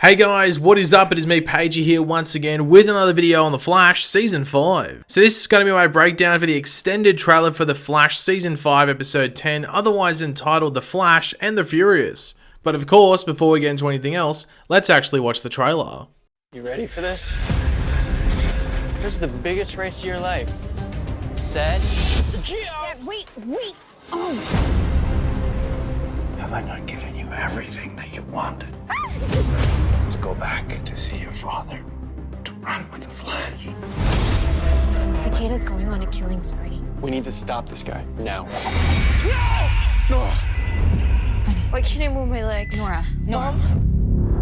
Hey guys, what is up? It is me, Pagey, here once again with another video on The Flash Season 5. So this is going to be my breakdown for the extended trailer for The Flash Season 5 Episode 10, otherwise entitled The Flash and the Furious. But of course, before we get into anything else, let's actually watch the trailer. You ready for this? This is the biggest race of your life. Set? Dad, wait! Oh! Have I not given you everything that you wanted? To go back to see your father, to run with the Flash. Cicada's going on a killing spree. We need to stop this guy now. Nora! Why can't I move my legs? Nora.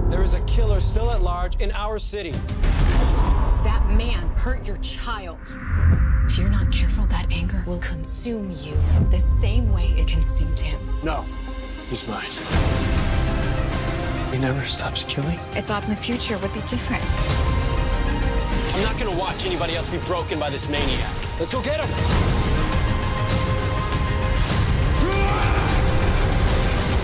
There is a killer still at large in our city. That man hurt your child. If you're not careful, that anger will consume you the same way it consumed him. No, he's mine. He never stops killing. I thought my future would be different. I'm not gonna watch anybody else be broken by this maniac. Let's go get him.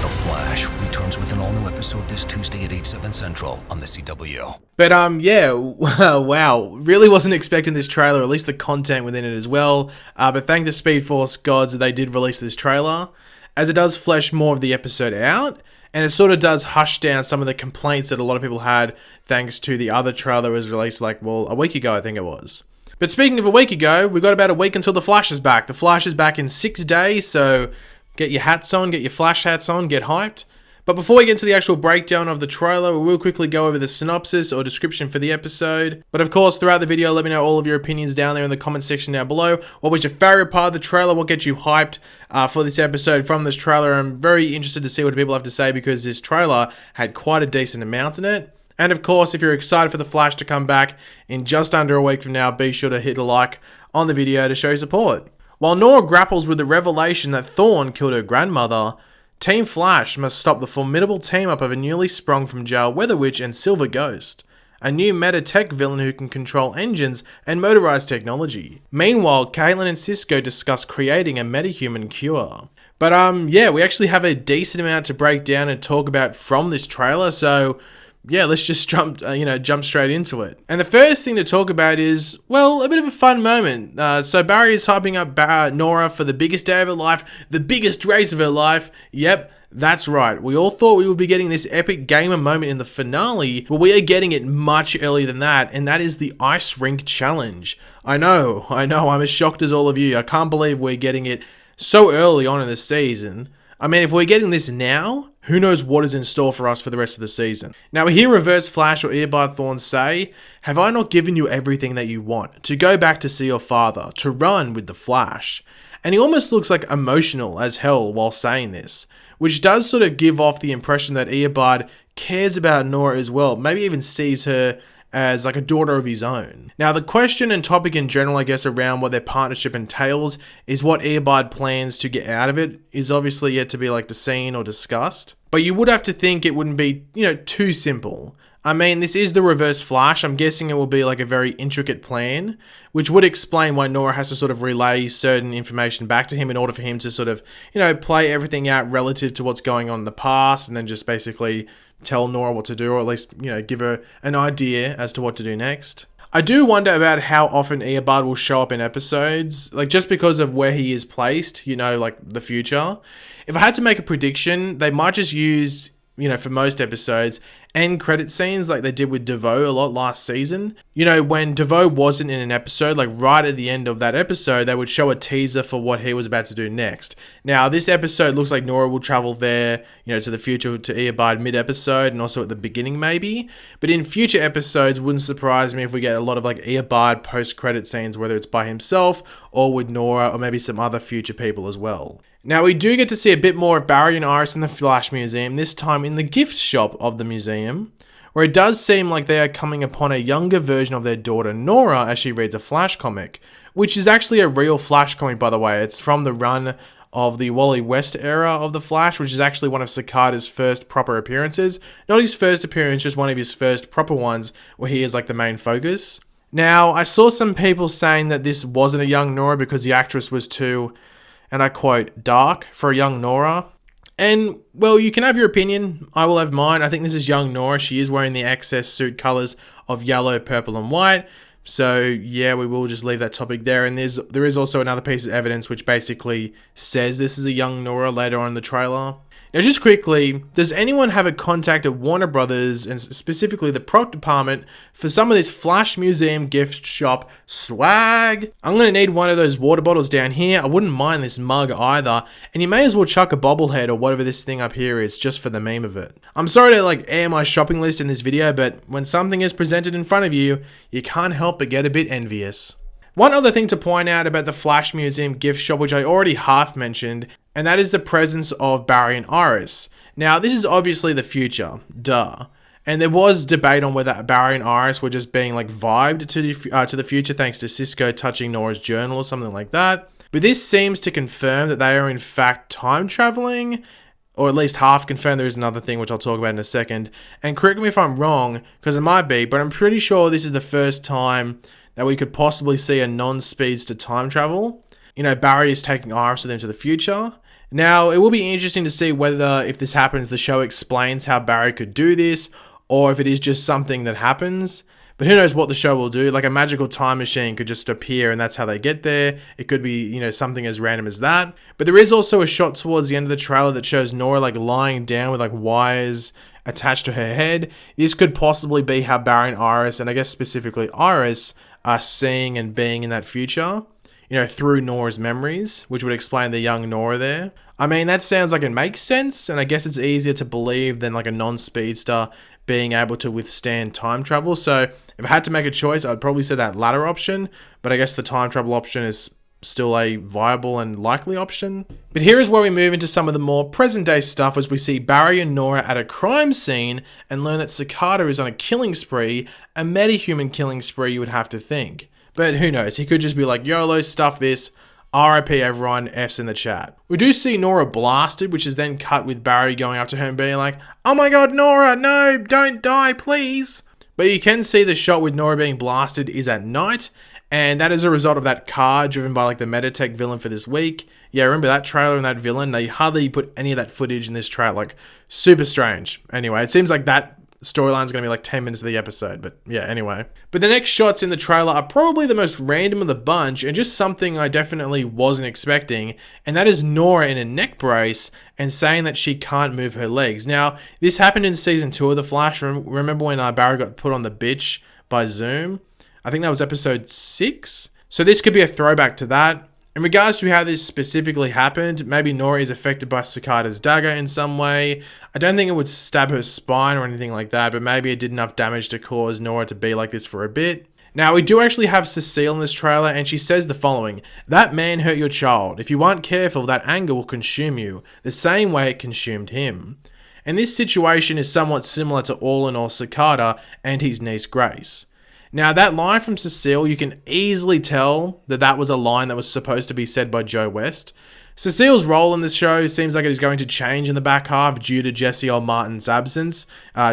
The Flash returns with an all-new episode this Tuesday at 8/7 Central on the CW. But yeah, wow, really wasn't expecting this trailer, at least the content within it as well. But thank the Speed Force gods that they did release this trailer, as it does flesh more of the episode out. And it sort of does hush down some of the complaints that a lot of people had thanks to the other trailer that was released like, well, a week ago, I think it was. But speaking of a week ago, we've got about a week until The Flash is back. The Flash is back in 6 days, so get your hats on, get your Flash hats on, get hyped. But before we get into the actual breakdown of the trailer, we will quickly go over the synopsis or description for the episode. But of course, throughout the video, let me know all of your opinions down there in the comment section down below. What was your favorite part of the trailer? What gets you hyped for this episode from this trailer? I'm very interested to see what people have to say because this trailer had quite a decent amount in it. And of course, if you're excited for The Flash to come back in just under a week from now, be sure to hit a like on the video to show your support. While Nora grapples with the revelation that Thorn killed her grandmother, Team Flash must stop the formidable team-up of a newly sprung from jail Weather Witch and Silver Ghost, a new meta-tech villain who can control engines and motorized technology. Meanwhile, Caitlin and Cisco discuss creating a metahuman cure. But yeah, we actually have a decent amount to break down and talk about from this trailer, so yeah, let's just jump straight into it. And the first thing to talk about is, well, a bit of a fun moment. So Barry is hyping up Nora for the biggest day of her life, the biggest race of her life. Yep, that's right. We all thought we would be getting this epic gamer moment in the finale, but we are getting it much earlier than that, and that is the Ice Rink Challenge. I know, I'm as shocked as all of you. I can't believe we're getting it so early on in the season. I mean, if we're getting this now, who knows what is in store for us for the rest of the season. Now we hear Reverse Flash or Earbud Thorn say, "Have I not given you everything that you want? To go back to see your father, to run with the Flash." And he almost looks like emotional as hell while saying this, which does sort of give off the impression that Earbud cares about Nora as well, maybe even sees her as like a daughter of his own. Now the question and topic in general, I guess, around what their partnership entails is what Earbud plans to get out of it is obviously yet to be like seen or discussed. But you would have to think it wouldn't be, too simple. I mean, this is the Reverse Flash. I'm guessing it will be like a very intricate plan, which would explain why Nora has to sort of relay certain information back to him in order for him to sort of, play everything out relative to what's going on in the past and then just basically tell Nora what to do, or at least, give her an idea as to what to do next. I do wonder about how often Earbud will show up in episodes, like just because of where he is placed, like the future. If I had to make a prediction, they might just use, for most episodes, end credit scenes like they did with DeVoe a lot last season. When DeVoe wasn't in an episode, like right at the end of that episode, they would show a teaser for what he was about to do next. Now, this episode looks like Nora will travel there, to the future to Earbud mid-episode and also at the beginning maybe. But in future episodes, wouldn't surprise me if we get a lot of like Earbud post-credit scenes, whether it's by himself or with Nora or maybe some other future people as well. Now, we do get to see a bit more of Barry and Iris in the Flash Museum, this time in the gift shop of the museum, where it does seem like they are coming upon a younger version of their daughter Nora as she reads a Flash comic, which is actually a real Flash comic, by the way. It's from the run of the Wally West era of the Flash, which is actually one of Cicada's first proper appearances. Not his first appearance, just one of his first proper ones where he is like the main focus. Now, I saw some people saying that this wasn't a young Nora because the actress was too, and I quote, dark for a young Nora. And, well, you can have your opinion. I will have mine. I think this is young Nora. She is wearing the excess suit colors of yellow, purple, and white. So, yeah, we will just leave that topic there. And there is also another piece of evidence which basically says this is a young Nora later on in the trailer. Now, just quickly, does anyone have a contact at Warner Brothers, and specifically the prop department, for some of this Flash Museum gift shop swag? I'm going to need one of those water bottles down here. I wouldn't mind this mug either. And you may as well chuck a bobblehead or whatever this thing up here is, just for the meme of it. I'm sorry to air my shopping list in this video, but when something is presented in front of you, you can't help but get a bit envious. One other thing to point out about the Flash Museum gift shop, which I already half mentioned, and that is the presence of Barry and Iris. Now, this is obviously the future, duh. And there was debate on whether Barry and Iris were just being vibed to the future thanks to Cisco touching Nora's journal or something like that. But this seems to confirm that they are in fact time traveling, or at least half confirmed. There is another thing which I'll talk about in a second. And correct me if I'm wrong, because it might be, but I'm pretty sure this is the first time that we could possibly see a non-speedster time travel. Barry is taking Iris with him to the future. Now, it will be interesting to see whether, if this happens, the show explains how Barry could do this, or if it is just something that happens. But who knows what the show will do. A magical time machine could just appear and that's how they get there. It could be, something as random as that. But there is also a shot towards the end of the trailer that shows Nora lying down with wires attached to her head. This could possibly be how Barry and Iris, and I guess specifically Iris, are seeing and being in that future, through Nora's memories, which would explain the young Nora there. I mean, that sounds like it makes sense, and I guess it's easier to believe than a non-speedster being able to withstand time travel. So if I had to make a choice, I'd probably say that latter option, but I guess the time travel option is still a viable and likely option. But here is where we move into some of the more present day stuff, as we see Barry and Nora at a crime scene and learn that Cicada is on a killing spree, a metahuman killing spree you would have to think. But who knows, he could just be YOLO, stuff this, RIP everyone, F's in the chat. We do see Nora blasted, which is then cut with Barry going up to her and being oh my god, Nora, no, don't die, please. But you can see the shot with Nora being blasted is at night, and that is a result of that car driven by the Meditech villain for this week. Yeah, remember that trailer and that villain? They hardly put any of that footage in this trailer. Super strange. Anyway, it seems like that storyline's going to be 10 minutes of the episode, but yeah, anyway. But the next shots in the trailer are probably the most random of the bunch, and just something I definitely wasn't expecting, and that is Nora in a neck brace and saying that she can't move her legs. Now, this happened in season 2 of The Flash. Remember when Barry got put on the bitch by Zoom? I think that was episode 6. So this could be a throwback to that. In regards to how this specifically happened, maybe Nora is affected by Cicada's dagger in some way. I don't think it would stab her spine or anything like that, but maybe it did enough damage to cause Nora to be like this for a bit. Now, we do actually have Cecile in this trailer, and she says the following: "That man hurt your child. If you aren't careful, that anger will consume you, the same way it consumed him." And this situation is somewhat similar to All in All Cicada and his niece Grace. Now, that line from Cecile, you can easily tell that that was a line that was supposed to be said by Joe West. Cecile's role in this show seems like it is going to change in the back half due to Jesse L. Martin's absence.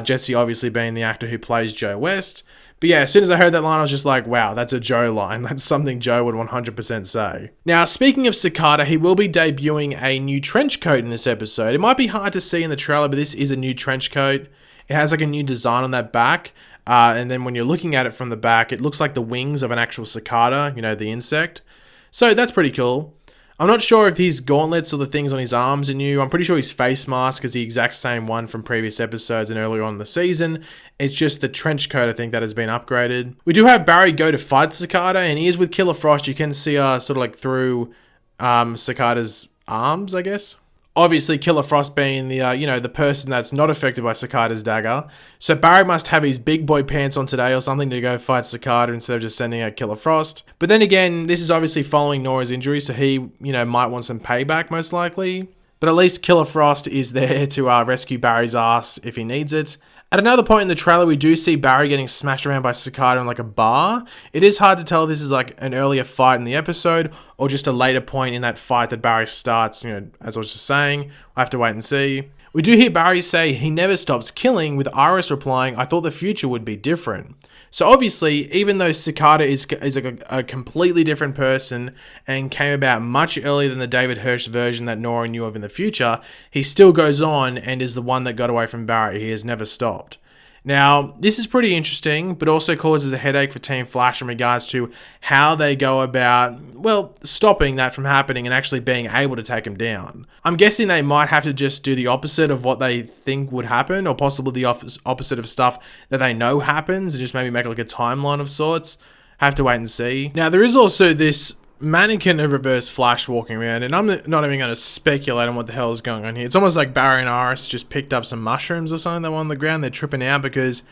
Jesse obviously being the actor who plays Joe West. But yeah, as soon as I heard that line, I was just wow, that's a Joe line. That's something Joe would 100% say. Now, speaking of Cicada, he will be debuting a new trench coat in this episode. It might be hard to see in the trailer, but this is a new trench coat. It has a new design on that back. And then when you're looking at it from the back, it looks like the wings of an actual cicada, the insect. So that's pretty cool. I'm not sure if his gauntlets or the things on his arms are new. I'm pretty sure his face mask is the exact same one from previous episodes and earlier on in the season. It's just the trench coat, I think, that has been upgraded. We do have Barry go to fight Cicada, and he is with Killer Frost. You can see through Cicada's arms, I guess. Obviously, Killer Frost being the, the person that's not affected by Cicada's dagger. So Barry must have his big boy pants on today or something to go fight Cicada instead of just sending out Killer Frost. But then again, this is obviously following Nora's injury, so he, might want some payback most likely. But at least Killer Frost is there to rescue Barry's ass if he needs it. At another point in the trailer, we do see Barry getting smashed around by Cicada in a bar. It is hard to tell if this is an earlier fight in the episode or just a later point in that fight that Barry starts, as I was just saying. I have to wait and see. We do hear Barry say he never stops killing, with Iris replying, "I thought the future would be different." So obviously, even though Cicada is a completely different person and came about much earlier than the David Hirsch version that Nora knew of in the future, he still goes on and is the one that got away from Barry. He has never stopped. Now, this is pretty interesting, but also causes a headache for Team Flash in regards to how they go about, well, stopping that from happening and actually being able to take him down. I'm guessing they might have to just do the opposite of what they think would happen, or possibly the opposite of stuff that they know happens, and just maybe make like a timeline of sorts. Have to wait and see. Now, there is also this mannequin of Reverse Flash walking around, and I'm not even going to speculate on what the hell is going on here. It's almost like Barry and Iris just picked up some mushrooms or something that were on the ground. They're tripping out because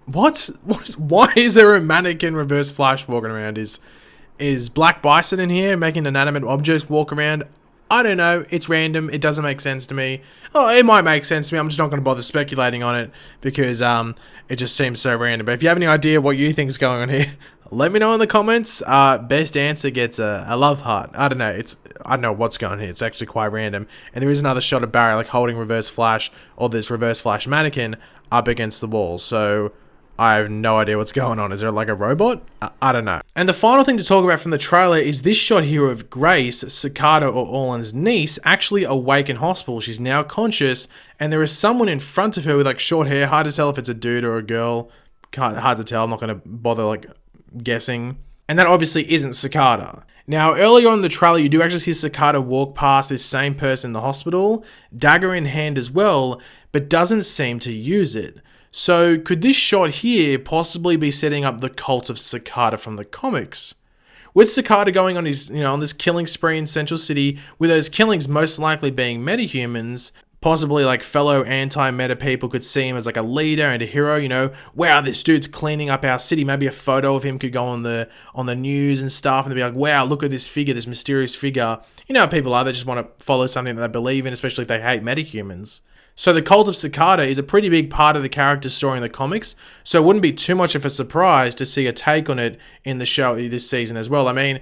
why is there a mannequin Reverse Flash walking around? Is Black Bison in here making inanimate objects walk around? I don't know. It's random. It doesn't make sense to me. Oh, it might make sense to me. I'm just not going to bother speculating on it because it just seems so random. But if you have any idea what you think is going on here, let me know in the comments. Best answer gets a love heart. I don't know. I don't know what's going on here. It's actually quite random. And there is another shot of Barry like holding Reverse Flash or this Reverse Flash mannequin up against the wall. So I have no idea what's going on. Is there like a robot? I don't know. And the final thing to talk about from the trailer is this shot here of Grace, Cicada or Orlan's niece, actually awake in hospital. She's now conscious, and there is someone in front of her with like short hair. Hard to tell if it's a dude or a girl. Hard to tell. I'm not going to bother like guessing. And that obviously isn't Cicada. Now, earlier on in the trailer, you do actually see Cicada walk past this same person in the hospital, dagger in hand as well, but doesn't seem to use it. So could this shot here possibly be setting up the cult of Cicada from the comics? With Cicada going on his, on this killing spree in Central City, with those killings most likely being metahumans, possibly like fellow anti-meta people could see him as like a leader and a hero, wow, this dude's cleaning up our city. Maybe a photo of him could go on the news and stuff, and they'd be like, wow, look at this figure, this mysterious figure. You know how people are, they just want to follow something that they believe in, especially if they hate metahumans. So the cult of Cicada is a pretty big part of the character's story in the comics, so it wouldn't be too much of a surprise to see a take on it in the show this season as well. I mean,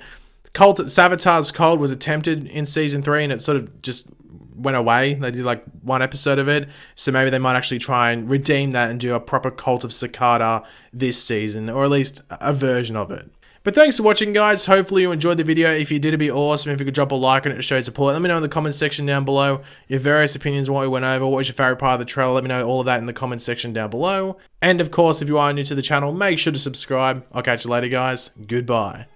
Savitar's cult was attempted in season 3 and it sort of just went away. They did like one episode of it, so maybe they might actually try and redeem that and do a proper cult of Cicada this season, or at least a version of it. But thanks for watching, guys. Hopefully you enjoyed the video. If you did, it'd be awesome if you could drop a like on it to show support. Let me know in the comments section down below your various opinions on what we went over. What was your favorite part of the trailer? Let me know all of that in the comments section down below. And of course, if you are new to the channel, make sure to subscribe. I'll catch you later, guys. Goodbye.